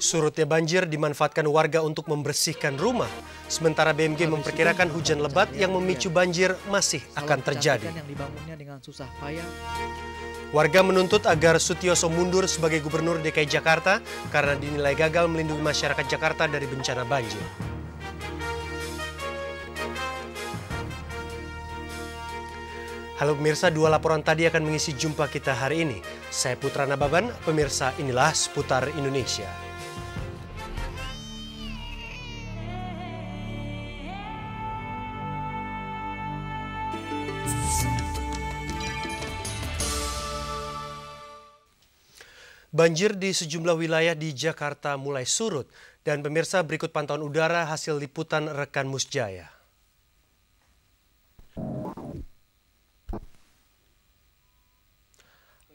Surutnya banjir dimanfaatkan warga untuk membersihkan rumah. Sementara BMG memperkirakan hujan lebat yang memicu banjir masih akan terjadi. Warga menuntut agar Sutioso mundur sebagai Gubernur DKI Jakarta karena dinilai gagal melindungi masyarakat Jakarta dari bencana banjir. Halo pemirsa, dua laporan tadi akan mengisi jumpa kita hari ini. Saya Putra Nababan, pemirsa inilah Seputar Indonesia. Banjir di sejumlah wilayah di Jakarta mulai surut. Dan pemirsa, berikut pantauan udara hasil liputan rekan Musjaya.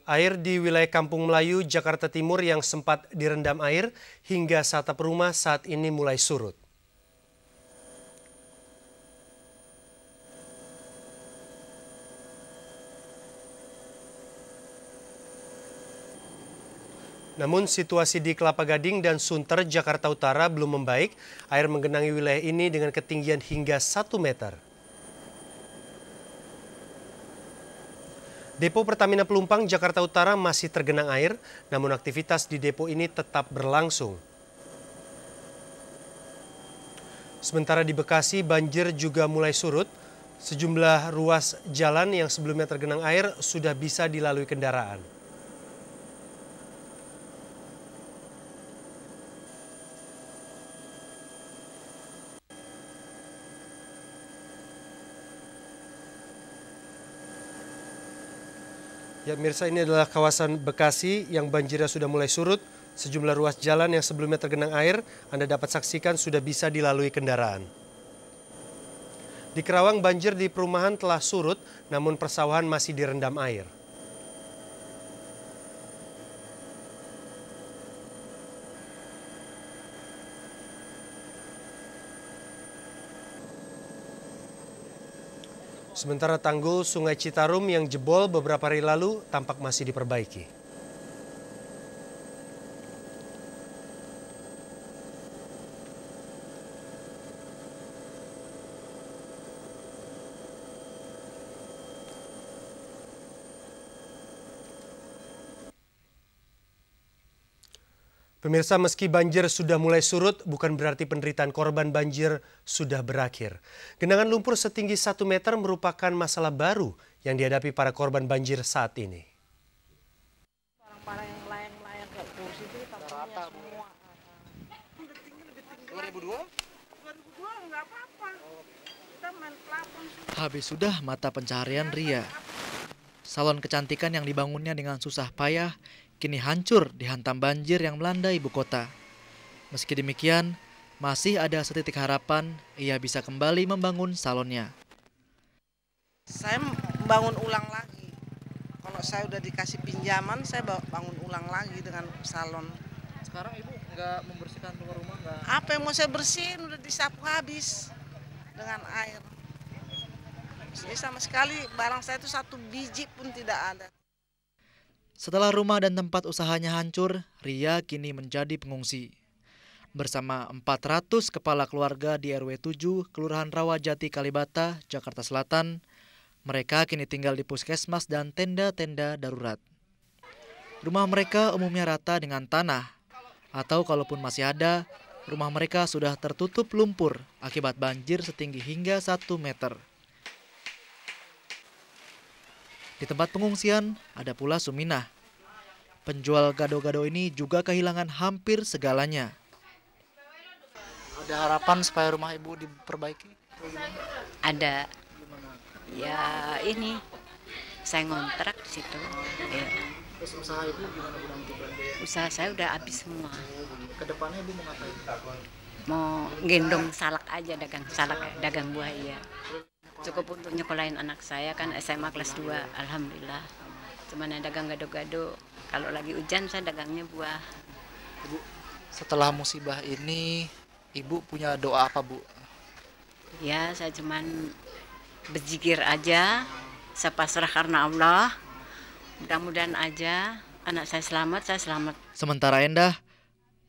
Air di wilayah Kampung Melayu, Jakarta Timur yang sempat direndam air hingga atap rumah saat ini mulai surut. Namun situasi di Kelapa Gading dan Sunter, Jakarta Utara belum membaik. Air menggenangi wilayah ini dengan ketinggian hingga 1 meter. Depo Pertamina Pelumpang, Jakarta Utara masih tergenang air, namun aktivitas di depo ini tetap berlangsung. Sementara di Bekasi, banjir juga mulai surut. Sejumlah ruas jalan yang sebelumnya tergenang air sudah bisa dilalui kendaraan. Ya pemirsa, ini adalah kawasan Bekasi yang banjirnya sudah mulai surut. Sejumlah ruas jalan yang sebelumnya tergenang air, Anda dapat saksikan sudah bisa dilalui kendaraan. Di Kerawang, banjir di perumahan telah surut, namun persawahan masih direndam air. Sementara tanggul Sungai Citarum yang jebol beberapa hari lalu tampak masih diperbaiki. Pemirsa, meski banjir sudah mulai surut, bukan berarti penderitaan korban banjir sudah berakhir. Genangan lumpur setinggi 1 meter merupakan masalah baru yang dihadapi para korban banjir saat ini. Orang-orang yang melayang-layang ke kursi itu takutnya semua. 2002? 2002 nggak apa-apa. Kita main pelapon. Habis sudah mata pencaharian Ria. Salon kecantikan yang dibangunnya dengan susah payah kini hancur dihantam banjir yang melanda ibu kota. Meski demikian, masih ada setitik harapan ia bisa kembali membangun salonnya. Saya bangun ulang lagi. Kalau saya udah dikasih pinjaman, saya bangun ulang lagi dengan salon. Sekarang ibu nggak membersihkan luar rumah nggak? Apa yang mau saya bersihin udah disapu habis dengan air. Jadi sama sekali barang saya itu 1 biji pun tidak ada. Setelah rumah dan tempat usahanya hancur, Ria kini menjadi pengungsi. Bersama 400 kepala keluarga di RW 7, Kelurahan Rawajati, Kalibata, Jakarta Selatan, mereka kini tinggal di puskesmas dan tenda-tenda darurat. Rumah mereka umumnya rata dengan tanah, atau kalaupun masih ada, rumah mereka sudah tertutup lumpur akibat banjir setinggi hingga 1 meter. Di tempat pengungsian ada pula Suminah. Penjual gado-gado ini juga kehilangan hampir segalanya. Ada harapan supaya rumah ibu diperbaiki? Ada. Ya ini, saya ngontrak di situ. Ya. Terus usaha ibu gimana bu nanti? Usaha saya udah habis semua. Kedepannya ibu mau ngapain? Mau gendong salak aja, dagang salak, dagang buah iya. Cukup untuk nyekolahin anak saya kan SMA kelas 2, alhamdulillah. Cuman dagang gado-gado. Kalau lagi hujan saya dagangnya buah. Ibu, setelah musibah ini ibu punya doa apa bu? Ya saya cuman berzikir aja, saya pasrah karena Allah. Mudah-mudahan aja anak saya selamat, saya selamat. Sementara Endah,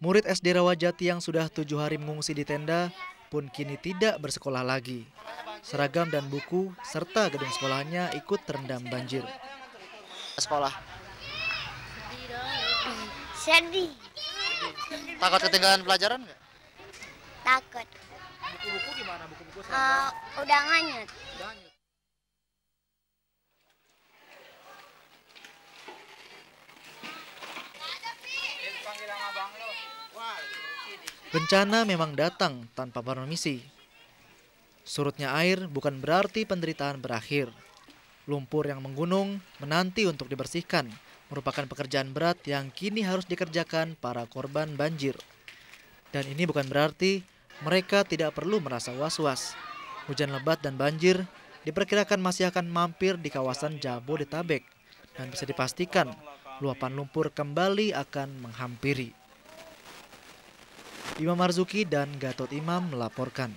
Murid SD Rawajati yang sudah 7 hari mengungsi di tenda pun kini tidak bersekolah lagi. Seragam dan buku serta gedung sekolahnya ikut terendam banjir. Sekolah. Sedih. Takut ketinggalan pelajaran nggak? Takut. Buku-buku gimana? Buku-buku Udah nganyut. Bencana memang datang tanpa permisi. Surutnya air bukan berarti penderitaan berakhir. Lumpur yang menggunung menanti untuk dibersihkan merupakan pekerjaan berat yang kini harus dikerjakan para korban banjir. Dan ini bukan berarti mereka tidak perlu merasa was-was. Hujan lebat dan banjir diperkirakan masih akan mampir di kawasan Jabodetabek dan bisa dipastikan luapan lumpur kembali akan menghampiri. Imam Marzuki dan Gatot Imam melaporkan.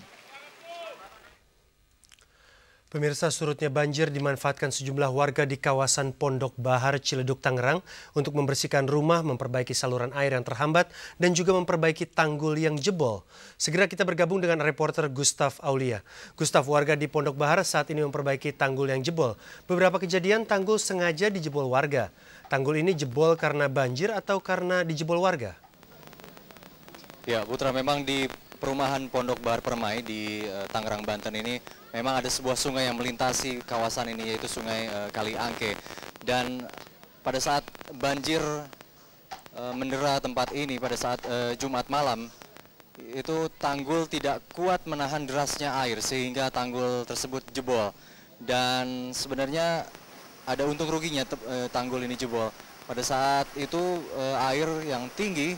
Pemirsa, surutnya banjir dimanfaatkan sejumlah warga di kawasan Pondok Bahar, Ciledug, Tangerang untuk membersihkan rumah, memperbaiki saluran air yang terhambat, dan juga memperbaiki tanggul yang jebol. Segera kita bergabung dengan reporter Gustaf Aulia. Gustaf, warga di Pondok Bahar saat ini memperbaiki tanggul yang jebol. Beberapa kejadian tanggul sengaja dijebol warga. Tanggul ini jebol karena banjir atau karena dijebol warga? Ya, Putra, memang di perumahan Pondok Bahar Permai di Tangerang, Banten ini memang ada sebuah sungai yang melintasi kawasan ini, yaitu Sungai Kali Angke. Dan pada saat banjir mendera tempat ini pada saat Jumat malam, itu tanggul tidak kuat menahan derasnya air sehingga tanggul tersebut jebol. Dan sebenarnya ada untung ruginya tanggul ini jebol. Pada saat itu air yang tinggi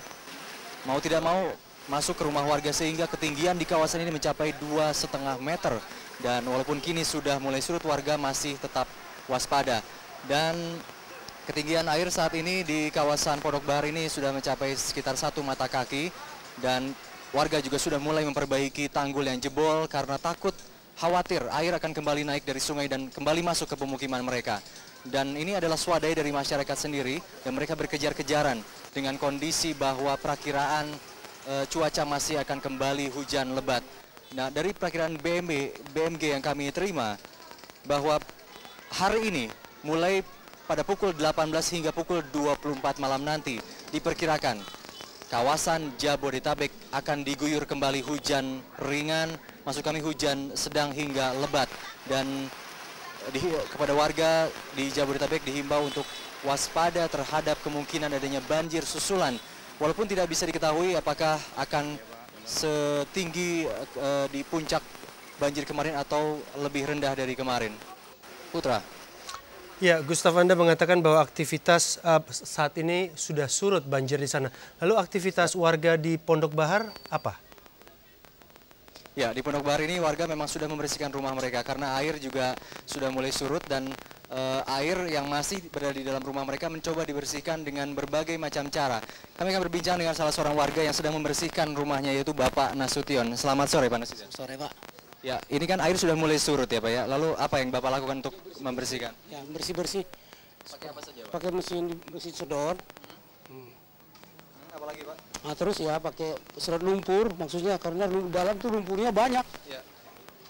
mau tidak mau masuk ke rumah warga sehingga ketinggian di kawasan ini mencapai 2,5 meter. Dan walaupun kini sudah mulai surut, warga masih tetap waspada. Dan ketinggian air saat ini di kawasan Pondok Bahar ini sudah mencapai sekitar 1 mata kaki. Dan warga juga sudah mulai memperbaiki tanggul yang jebol karena takut khawatir air akan kembali naik dari sungai dan kembali masuk ke pemukiman mereka. Dan ini adalah swadaya dari masyarakat sendiri dan mereka berkejar-kejaran dengan kondisi bahwa perakiraan cuaca masih akan kembali hujan lebat. Nah, dari perakiraan BMG yang kami terima bahwa hari ini mulai pada pukul 18 hingga pukul 24 malam nanti diperkirakan kawasan Jabodetabek akan diguyur kembali hujan ringan, maksud kami hujan sedang hingga lebat. Dan kepada warga di Jabodetabek dihimbau untuk waspada terhadap kemungkinan adanya banjir susulan. Walaupun tidak bisa diketahui apakah akan setinggi di puncak banjir kemarin atau lebih rendah dari kemarin. Putra. Ya, Gustaf, Anda mengatakan bahwa aktivitas saat ini sudah surut banjir di sana. Lalu aktivitas warga di Pondok Bahar apa? Ya, di Pondok Bahar ini warga memang sudah membersihkan rumah mereka karena air juga sudah mulai surut dan air yang masih berada di dalam rumah mereka mencoba dibersihkan dengan berbagai macam cara. Kami akan berbincang dengan salah seorang warga yang sedang membersihkan rumahnya, yaitu Bapak Nasution. Selamat sore, Pak Nasution. Sore, Pak. Ya, ini kan air sudah mulai surut ya, Pak ya. Lalu apa yang Bapak lakukan untuk membersihkan? Ya, bersih-bersih. Pakai apa saja, Pak? Pakai mesin sedot. Apalagi, Pak? Nah, terus ya pakai sedot lumpur, maksudnya karena dalam tuh lumpurnya banyak. Ya.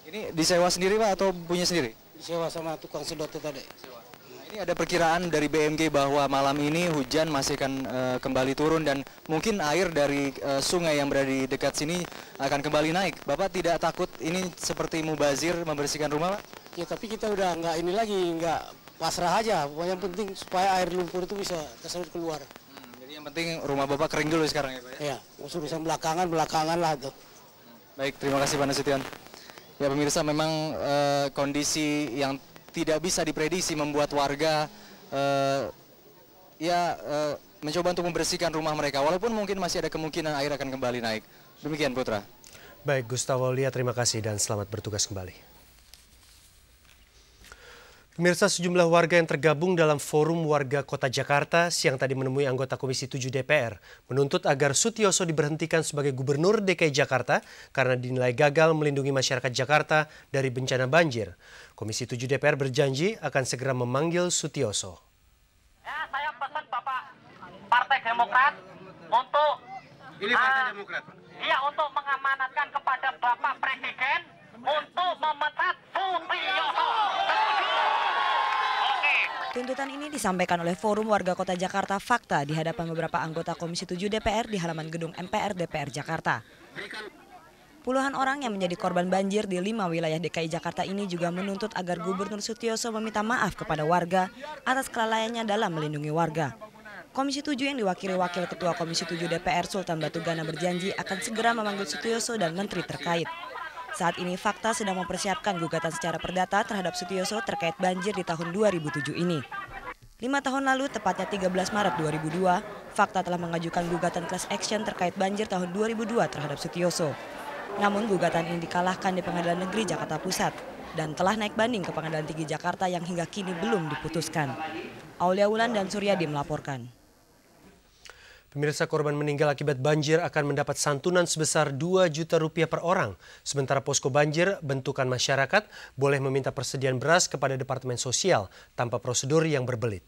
Ini disewa sendiri, Pak, atau punya sendiri? Disewa sama tukang sedot itu tadi. Nah, ini ada perkiraan dari BMG bahwa malam ini hujan masih akan kembali turun dan mungkin air dari sungai yang berada di dekat sini akan kembali naik. Bapak tidak takut ini seperti mubazir membersihkan rumah, Pak? Ya, tapi kita udah nggak ini lagi, nggak pasrah aja. Yang penting supaya air lumpur itu bisa tersedot keluar. Jadi yang penting rumah Bapak kering dulu sekarang ya, Pak ya? Ya, urusan belakangan lah tuh. Baik, terima kasih Pak Nasution. Ya pemirsa, memang kondisi yang tidak bisa diprediksi membuat warga mencoba untuk membersihkan rumah mereka. Walaupun mungkin masih ada kemungkinan air akan kembali naik. Demikian, Putra. Baik, Gustaf Aulia, terima kasih dan selamat bertugas kembali. Pemirsa, sejumlah warga yang tergabung dalam Forum Warga Kota Jakarta siang tadi menemui anggota Komisi 7 DPR menuntut agar Sutioso diberhentikan sebagai Gubernur DKI Jakarta karena dinilai gagal melindungi masyarakat Jakarta dari bencana banjir. Komisi 7 DPR berjanji akan segera memanggil Sutioso. Ya, saya pesan Bapak Partai Demokrat untuk Ini Partai Demokrat. Iya, untuk mengamanatkan kepada Bapak Presiden untuk memecat Sutioso. Tuntutan ini disampaikan oleh Forum Warga Kota Jakarta Fakta di hadapan beberapa anggota Komisi 7 DPR di halaman gedung MPR DPR Jakarta. Puluhan orang yang menjadi korban banjir di 5 wilayah DKI Jakarta ini juga menuntut agar Gubernur Sutioso meminta maaf kepada warga atas kelalaiannya dalam melindungi warga. Komisi 7 yang diwakili Wakil Ketua Komisi 7 DPR Sultan Batugana berjanji akan segera memanggil Sutioso dan menteri terkait. Saat ini Fakta sedang mempersiapkan gugatan secara perdata terhadap Sutioso terkait banjir di tahun 2007 ini. 5 tahun lalu, tepatnya 13 Maret 2002, Fakta telah mengajukan gugatan class action terkait banjir tahun 2002 terhadap Sutioso. Namun gugatan ini dikalahkan di Pengadilan Negeri Jakarta Pusat dan telah naik banding ke Pengadilan Tinggi Jakarta yang hingga kini belum diputuskan. Aulia Wulan dan Suryadi melaporkan. Pemirsa, korban meninggal akibat banjir akan mendapat santunan sebesar 2 juta rupiah per orang. Sementara posko banjir bentukan masyarakat boleh meminta persediaan beras kepada Departemen Sosial tanpa prosedur yang berbelit.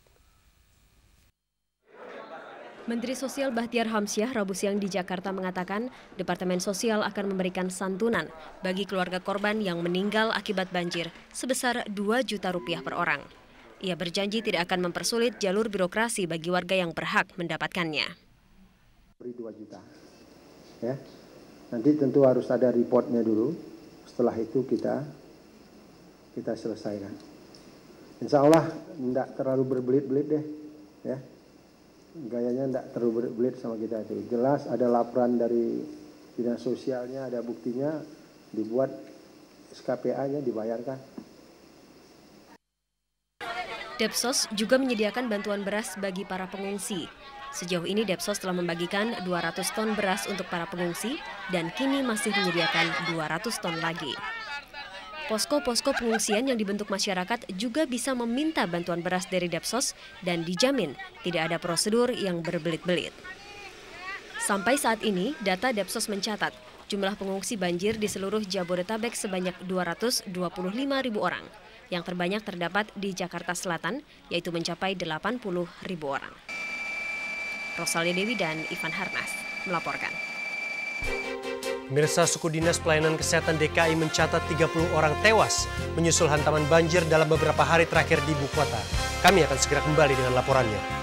Menteri Sosial Bahtiar Hamsyah Rabu siang di Jakarta mengatakan Departemen Sosial akan memberikan santunan bagi keluarga korban yang meninggal akibat banjir sebesar 2 juta rupiah per orang. Ia berjanji tidak akan mempersulit jalur birokrasi bagi warga yang berhak mendapatkannya. Beri 2 juta, ya. Nanti tentu harus ada reportnya dulu. Setelah itu kita selesaikan. Insya Allah tidak terlalu berbelit-belit deh, ya. Gayanya tidak terlalu berbelit sama kita itu. Jelas ada laporan dari dinas sosialnya, ada buktinya, dibuat SKPA-nya dibayarkan. Depsos juga menyediakan bantuan beras bagi para pengungsi. Sejauh ini Depsos telah membagikan 200 ton beras untuk para pengungsi dan kini masih menyediakan 200 ton lagi. Posko-posko pengungsian yang dibentuk masyarakat juga bisa meminta bantuan beras dari Depsos dan dijamin tidak ada prosedur yang berbelit-belit. Sampai saat ini, data Depsos mencatat jumlah pengungsi banjir di seluruh Jabodetabek sebanyak 225.000 orang. Yang terbanyak terdapat di Jakarta Selatan, yaitu mencapai 80.000 orang. Rosalia Dewi dan Ivan Harnas melaporkan. Pemirsa, suku Dinas Pelayanan Kesehatan DKI mencatat 30 orang tewas menyusul hantaman banjir dalam beberapa hari terakhir di ibu kota. Kami akan segera kembali dengan laporannya.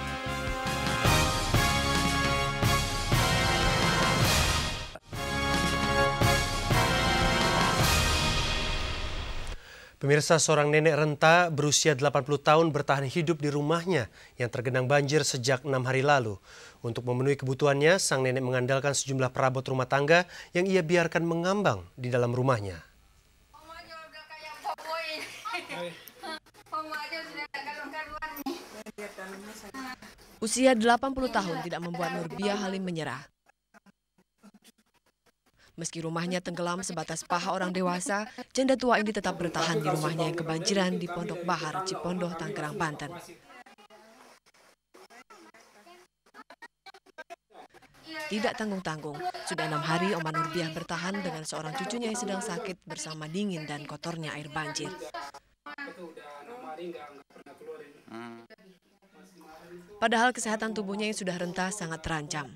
Pemirsa, seorang nenek renta berusia 80 tahun bertahan hidup di rumahnya yang tergenang banjir sejak 6 hari lalu. Untuk memenuhi kebutuhannya, sang nenek mengandalkan sejumlah perabot rumah tangga yang ia biarkan mengambang di dalam rumahnya. Usia 80 tahun tidak membuat Nurbiah Halim menyerah. Meski rumahnya tenggelam sebatas paha orang dewasa, janda tua ini tetap bertahan di rumahnya yang kebanjiran di Pondok Bahar, Cipondoh, Tangerang, Banten. Tidak tanggung-tanggung, sudah 6 hari Oma Nurbiah bertahan dengan seorang cucunya yang sedang sakit bersama dingin dan kotornya air banjir. Padahal kesehatan tubuhnya yang sudah renta sangat terancam.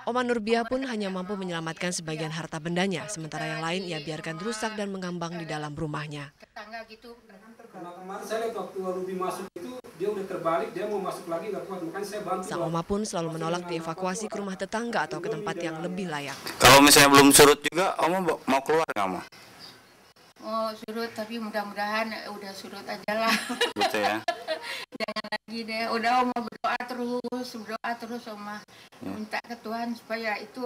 Oma Nurbiah pun hanya mampu menyelamatkan sebagian harta bendanya, sementara yang lain ia biarkan rusak dan mengambang di dalam rumahnya. Kemarin saya lihat waktu Ruby masuk itu, dia udah terbalik, dia mau masuk lagi nggak kuat, makanya saya bantu. Sang Oma pun selalu menolak dievakuasi ke rumah tetangga atau ke tempat yang lebih layak. Kalau misalnya belum surut juga, Oma mau keluar nggak, Oma? Oh, surut, tapi mudah-mudahan udah surut aja lah. Gitu ya? Jangan lagi deh, udah Oma berdoa terus Oma. Minta ke Tuhan supaya itu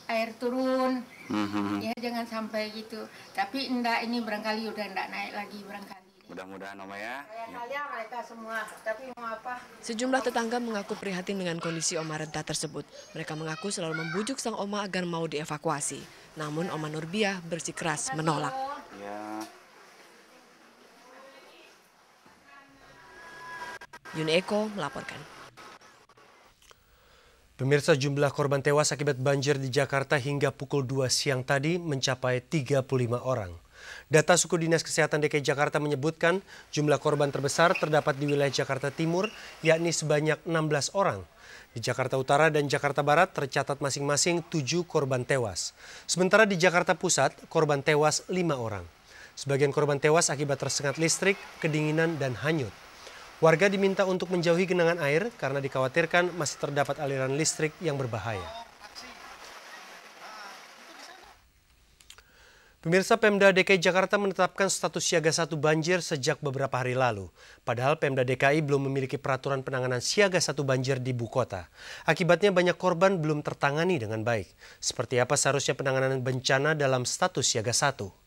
air turun. Ya jangan sampai gitu. Tapi enggak, ini barangkali udah enggak naik lagi barangkali. Mudah-mudahan Oma ya. Kalian mereka semua, tapi mau apa? Sejumlah tetangga mengaku prihatin dengan kondisi Oma renta tersebut. Mereka mengaku selalu membujuk sang Oma agar mau dievakuasi. Namun Oma Nurbiah bersikeras menolak. Ya. Yuni Eko melaporkan. Pemirsa, jumlah korban tewas akibat banjir di Jakarta hingga pukul 2 siang tadi mencapai 35 orang. Data suku Dinas Kesehatan DKI Jakarta menyebutkan jumlah korban terbesar terdapat di wilayah Jakarta Timur, yakni sebanyak 16 orang. Di Jakarta Utara dan Jakarta Barat tercatat masing-masing 7 korban tewas. Sementara di Jakarta Pusat, korban tewas 5 orang. Sebagian korban tewas akibat tersengat listrik, kedinginan, dan hanyut. Warga diminta untuk menjauhi genangan air karena dikhawatirkan masih terdapat aliran listrik yang berbahaya. Pemirsa, Pemda DKI Jakarta menetapkan status siaga 1 banjir sejak beberapa hari lalu. Padahal Pemda DKI belum memiliki peraturan penanganan siaga 1 banjir di ibu kota. Akibatnya banyak korban belum tertangani dengan baik. Seperti apa seharusnya penanganan bencana dalam status siaga 1?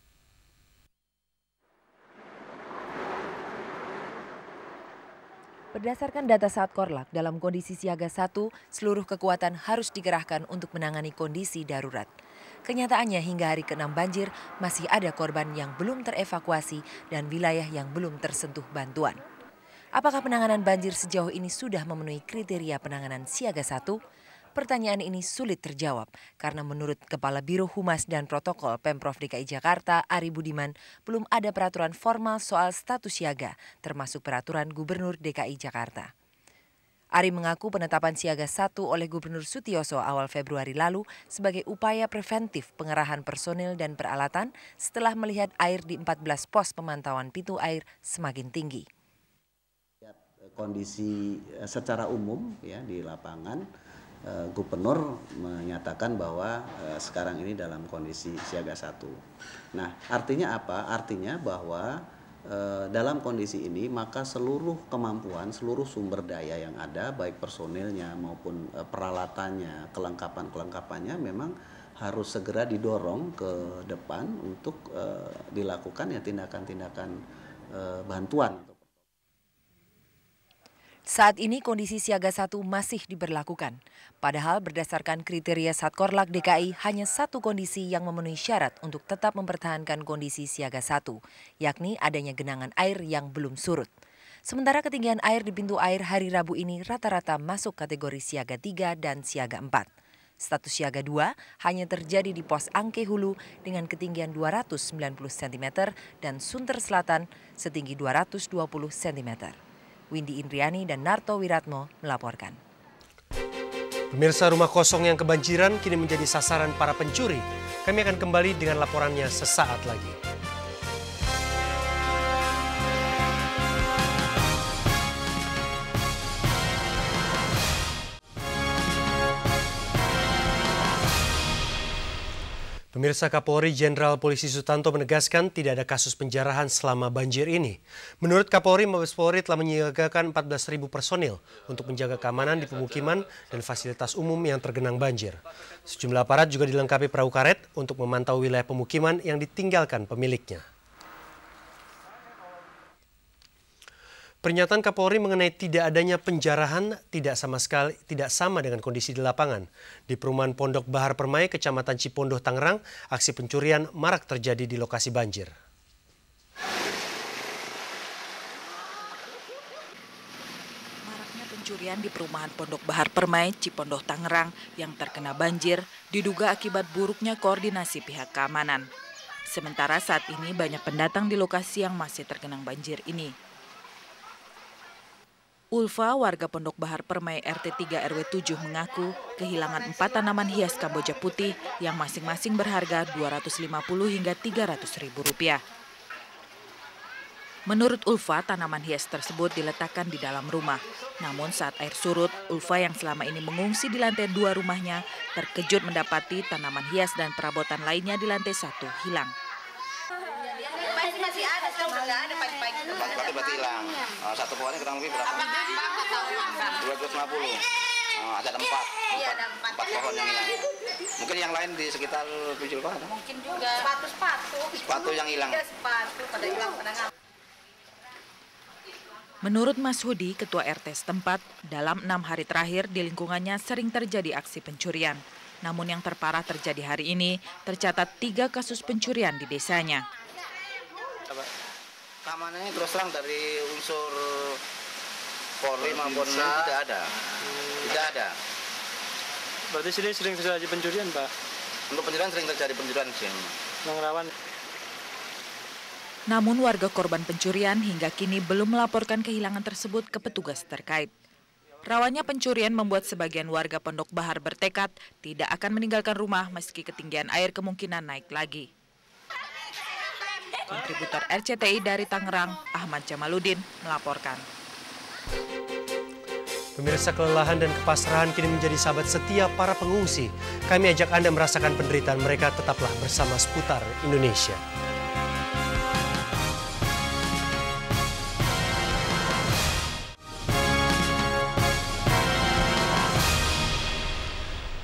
Berdasarkan data Satkorlak, dalam kondisi siaga 1, seluruh kekuatan harus dikerahkan untuk menangani kondisi darurat. Kenyataannya hingga hari ke-6 banjir, masih ada korban yang belum terevakuasi dan wilayah yang belum tersentuh bantuan. Apakah penanganan banjir sejauh ini sudah memenuhi kriteria penanganan siaga 1? Pertanyaan ini sulit terjawab karena menurut Kepala Biro Humas dan Protokol Pemprov DKI Jakarta, Ari Budiman, belum ada peraturan formal soal status siaga, termasuk peraturan Gubernur DKI Jakarta. Ari mengaku penetapan siaga 1 oleh Gubernur Sutioso awal Februari lalu sebagai upaya preventif pengerahan personil dan peralatan setelah melihat air di 14 pos pemantauan pintu air semakin tinggi. Kondisi secara umum ya di lapangan, Gubernur menyatakan bahwa sekarang ini dalam kondisi siaga 1. Nah, artinya apa? Artinya bahwa dalam kondisi ini maka seluruh kemampuan, seluruh sumber daya yang ada, baik personilnya maupun peralatannya, kelengkapannya memang harus segera didorong ke depan untuk dilakukan ya tindakan-tindakan bantuan. Saat ini kondisi siaga 1 masih diberlakukan. Padahal berdasarkan kriteria Satkorlak DKI hanya satu kondisi yang memenuhi syarat untuk tetap mempertahankan kondisi siaga 1, yakni adanya genangan air yang belum surut. Sementara ketinggian air di pintu air hari Rabu ini rata-rata masuk kategori siaga 3 dan siaga 4. Status siaga 2 hanya terjadi di pos Angke Hulu dengan ketinggian 290 cm dan Sunter Selatan setinggi 220 cm. Windy Indriani dan Narto Wiratmo melaporkan. Pemirsa, rumah kosong yang kebanjiran kini menjadi sasaran para pencuri. Kami akan kembali dengan laporannya sesaat lagi. Pemirsa, Kapolri Jenderal Polisi Sutanto menegaskan tidak ada kasus penjarahan selama banjir ini. Menurut Kapolri, Mabes Polri telah menyiagakan 14.000 personil untuk menjaga keamanan di pemukiman dan fasilitas umum yang tergenang banjir. Sejumlah aparat juga dilengkapi perahu karet untuk memantau wilayah pemukiman yang ditinggalkan pemiliknya. Pernyataan Kapolri mengenai tidak adanya penjarahan tidak sama dengan kondisi di lapangan. Di perumahan Pondok Bahar Permai, Kecamatan Cipondoh, Tangerang, aksi pencurian marak terjadi di lokasi banjir. Maraknya pencurian di perumahan Pondok Bahar Permai, Cipondoh, Tangerang yang terkena banjir diduga akibat buruknya koordinasi pihak keamanan. Sementara saat ini banyak pendatang di lokasi yang masih tergenang banjir ini. Ulfa, warga Pondok Bahar Permai RT 3 RW 7 mengaku kehilangan 4 tanaman hias Kamboja putih yang masing-masing berharga Rp250 hingga Rp300.000. Menurut Ulfa, tanaman hias tersebut diletakkan di dalam rumah. Namun saat air surut, Ulfa yang selama ini mengungsi di lantai 2 rumahnya terkejut mendapati tanaman hias dan perabotan lainnya di lantai 1 hilang. Masih ada, cuma nggak ada pagi-pagi. Berarti hilang. Satu pohonnya kurang lebih berapa? 250. Ada 4. Iya, ada 4 pohon yang hilang. Mungkin yang lain di sekitar Pujul Pak ada? Mungkin juga. Sepatu yang hilang. Iya, sepatu pada hilang, pada nggak. Menurut Mas Hudi, Ketua RT setempat, dalam 6 hari terakhir di lingkungannya sering terjadi aksi pencurian. Namun yang terparah terjadi hari ini, tercatat 3 kasus pencurian di desanya. Keamanannya terus terang dari unsur Polri maupun tidak ada. Tidak ada. Berarti sini sering terjadi pencurian, Pak? Untuk pencurian sering terjadi pencurian sih. Yang rawan? Namun warga korban pencurian hingga kini belum melaporkan kehilangan tersebut ke petugas terkait. Rawannya pencurian membuat sebagian warga Pondok Bahar bertekad tidak akan meninggalkan rumah meski ketinggian air kemungkinan naik lagi. Kontributor RCTI dari Tangerang, Ahmad Jamaludin, melaporkan. Pemirsa, kelelahan dan kepasrahan kini menjadi sahabat setia para pengungsi. Kami ajak Anda merasakan penderitaan mereka, tetaplah bersama Seputar Indonesia.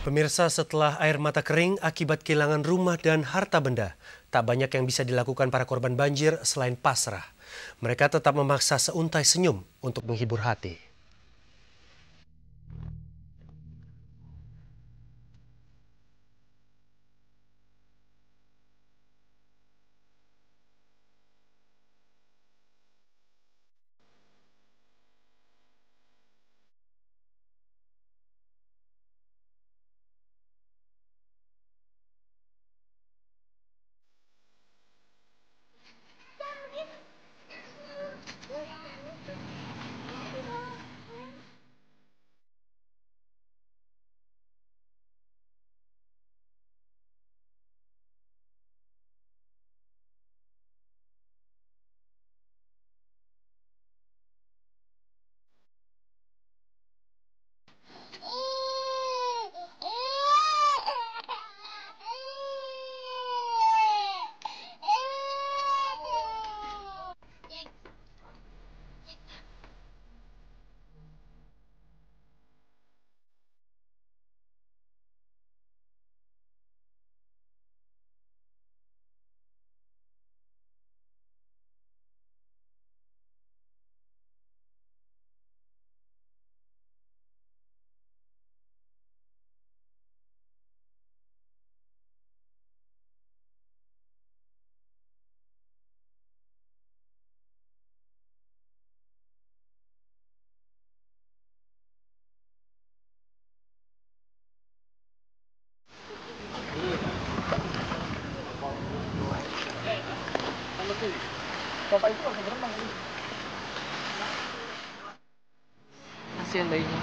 Pemirsa, setelah air mata kering akibat kehilangan rumah dan harta benda, tak banyak yang bisa dilakukan para korban banjir selain pasrah. Mereka tetap memaksa seuntai senyum untuk menghibur hati. Bapak itu langsung berenang ini. Kasihan bayinya.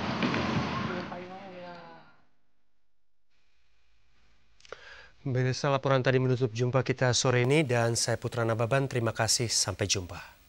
Pemirsa, laporan tadi menutup jumpa kita sore ini dan saya Putra Nababan. Terima kasih, sampai jumpa.